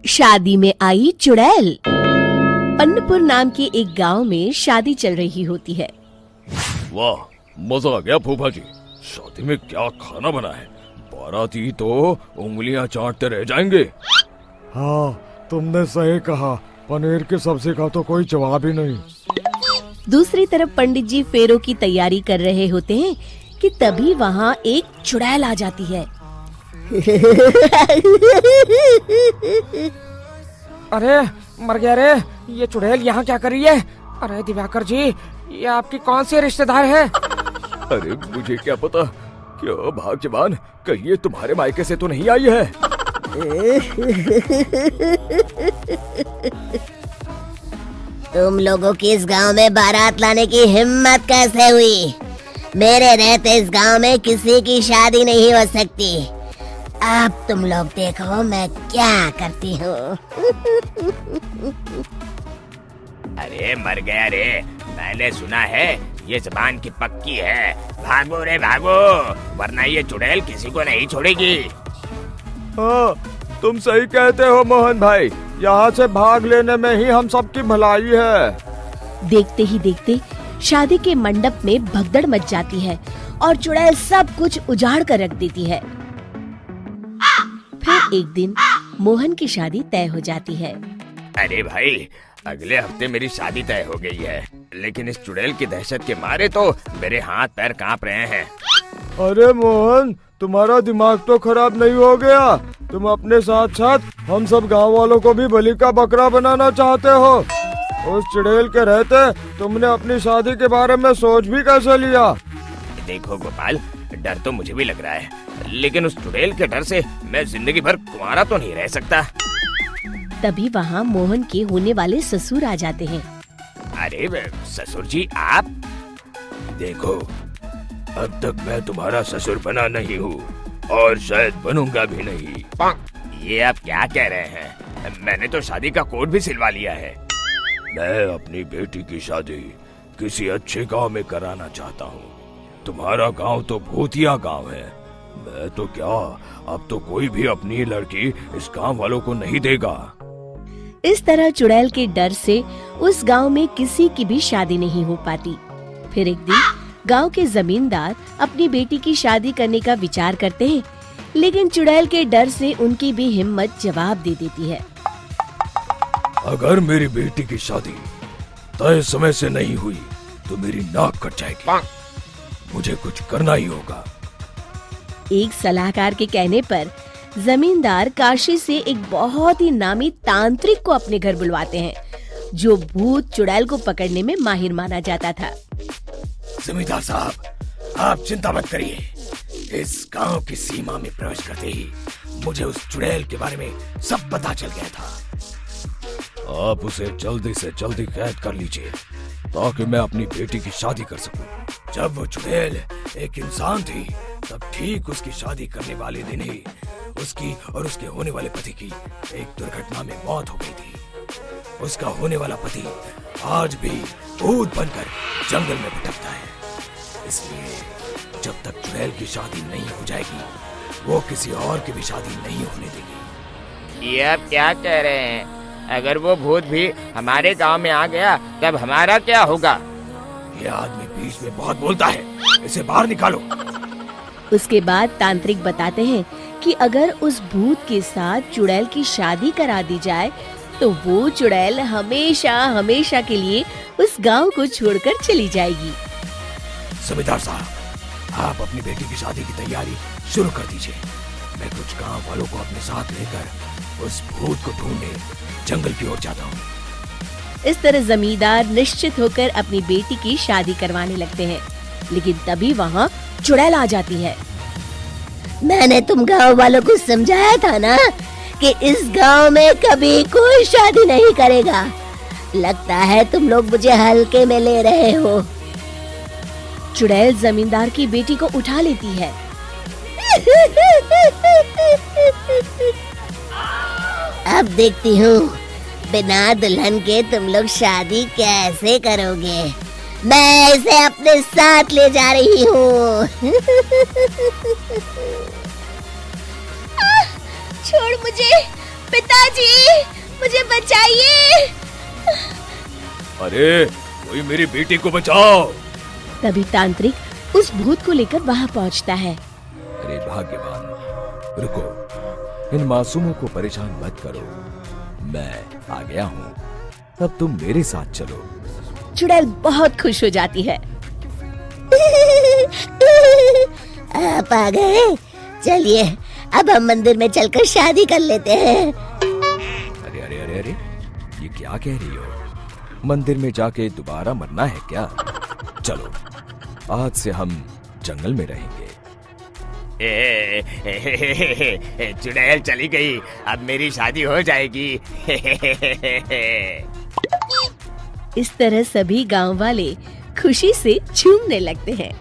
शादी में आई चुड़ैल। अन्नपुर नाम के एक गांव में शादी चल रही होती है। वाह, मजा आ गया फूफा जी। शादी में क्या खाना बना है, बाराती तो उंगलियां चाटते रह जाएंगे। हाँ, तुमने सही कहा, पनीर की सब्जी का तो कोई जवाब ही नहीं। दूसरी तरफ पंडित जी फेरों की तैयारी कर रहे होते हैं कि तभी वहाँ एक चुड़ैल आ जाती है। अरे मर गया रे, ये चुड़ैल यहाँ क्या कर रही है? अरे दिवाकर जी, ये आपकी कौन सी रिश्तेदार है? अरे मुझे क्या पता, क्यों भाग्यवान, कहीं ये तुम्हारे मायके से तो नहीं आई है। तुम लोगों की इस गांव में बारात लाने की हिम्मत कैसे हुई? मेरे रहते इस गांव में किसी की शादी नहीं हो सकती। अब तुम लोग देखो मैं क्या करती हूँ। अरे मर गया रे, मैंने सुना है ये जबान की पक्की है। भागो रे भागो, वरना ये चुड़ैल किसी को नहीं छोड़ेगी। हाँ, तुम सही कहते हो मोहन भाई, यहाँ से भाग लेने में ही हम सबकी भलाई है। देखते ही देखते शादी के मंडप में भगदड़ मच जाती है और चुड़ैल सब कुछ उजाड़ कर रख देती है। फिर एक दिन मोहन की शादी तय हो जाती है। अरे भाई, अगले हफ्ते मेरी शादी तय हो गई है, लेकिन इस चुड़ैल की दहशत के मारे तो मेरे हाथ पैर कांप रहे हैं। अरे मोहन, तुम्हारा दिमाग तो खराब नहीं हो गया? तुम अपने साथ साथ हम सब गांव वालों को भी बलि का बकरा बनाना चाहते हो? उस चुड़ैल के रहते तुमने अपनी शादी के बारे में सोच भी कैसे लिया? देखो गोपाल, डर तो मुझे भी लग रहा है, लेकिन उस चुड़ैल के डर से मैं जिंदगी भर कुंवारा तो नहीं रह सकता। तभी वहाँ मोहन के होने वाले ससुर आ जाते हैं। अरे ससुर जी आप? देखो, अब तक मैं तुम्हारा ससुर बना नहीं हूँ और शायद बनूंगा भी नहीं। ये आप क्या कह रहे हैं? मैंने तो शादी का कोड भी सिलवा लिया है। मैं अपनी बेटी की शादी किसी अच्छे गांव में कराना चाहता हूँ। तुम्हारा गांव तो भूतिया गांव है। मैं तो क्या, अब तो कोई भी अपनी लड़की इस गांव वालों को नहीं देगा। इस तरह चुड़ैल के डर से उस गांव में किसी की भी शादी नहीं हो पाती। फिर एक दिन गांव के जमींदार अपनी बेटी की शादी करने का विचार करते हैं, लेकिन चुड़ैल के डर से उनकी भी हिम्मत जवाब दे देती है। अगर मेरी बेटी की शादी तय समय से नहीं हुई तो मेरी नाक कट जाएगी। मुझे कुछ करना ही होगा। एक सलाहकार के कहने पर जमींदार काशी से एक बहुत ही नामी तांत्रिक को अपने घर बुलवाते हैं, जो भूत चुड़ैल को पकड़ने में माहिर माना जाता था। जमींदार साहब, आप चिंता मत करिए। इस गांव की सीमा में प्रवेश करते ही मुझे उस चुड़ैल के बारे में सब पता चल गया था। आप उसे जल्दी से जल्दी कैद कर लीजिए ताकि मैं अपनी बेटी की शादी कर सकूं। जब वो चुड़ैल एक इंसान थी, तब ठीक उसकी शादी करने वाले दिन ही उसकी और उसके होने वाले पति की एक दुर्घटना में मौत हो गई थी। उसका होने वाला पति आज भी भूत बनकर जंगल में भटकता है। इसलिए जब तक चुड़ैल की शादी नहीं हो जाएगी, वो किसी और की भी शादी नहीं होने देगी। ये आप क्या कह रहे हैं? अगर वो भूत भी हमारे गांव में आ गया, तब हमारा क्या होगा? ये आदमी बीच में बहुत बोलता है, इसे बाहर निकालो। उसके बाद तांत्रिक बताते हैं कि अगर उस भूत के साथ चुड़ैल की शादी करा दी जाए तो वो चुड़ैल हमेशा हमेशा के लिए उस गांव को छोड़कर चली जाएगी। जमींदार साहब, आप अपनी बेटी की शादी की तैयारी शुरू कर दीजिए। मैं कुछ गांव वालों को अपने साथ लेकर उस भूत को ढूंढने जंगल की ओर जाता हूँ। इस तरह जमींदार निश्चित होकर अपनी बेटी की शादी करवाने लगते हैं, लेकिन तभी वहाँ चुड़ैल आ जाती है। मैंने तुम गांव वालों को समझाया था ना कि इस गांव में कभी कोई शादी नहीं करेगा। लगता है तुम लोग मुझे हल्के में ले रहे हो। चुड़ैल जमींदार की बेटी को उठा लेती है। अब देखती हूँ बिना दुल्हन के तुम लोग शादी कैसे करोगे। मैं इसे अपने साथ ले जा रही हूँ। छोड़ मुझे, पिताजी, मुझे बचाइए। अरे कोई मेरी बेटी को बचाओ। तभी तांत्रिक उस भूत को लेकर वहां पहुंचता है। अरे भाग्यवान, रुको, इन मासूमों को परेशान मत करो, मैं आ गया हूँ, अब तुम मेरे साथ चलो। चुड़ैल बहुत खुश हो जाती है। आप आ गए, चलिए अब हम मंदिर में चलकर शादी कर लेते हैं। अरे अरे अरे अरे, ये क्या कह रही हो? मंदिर में जाके दोबारा मरना है क्या? चलो, आज से हम जंगल में रहेंगे। चुड़ैल चली गई, अब मेरी शादी हो जाएगी। इस तरह सभी गांव वाले खुशी से झूमने लगते हैं।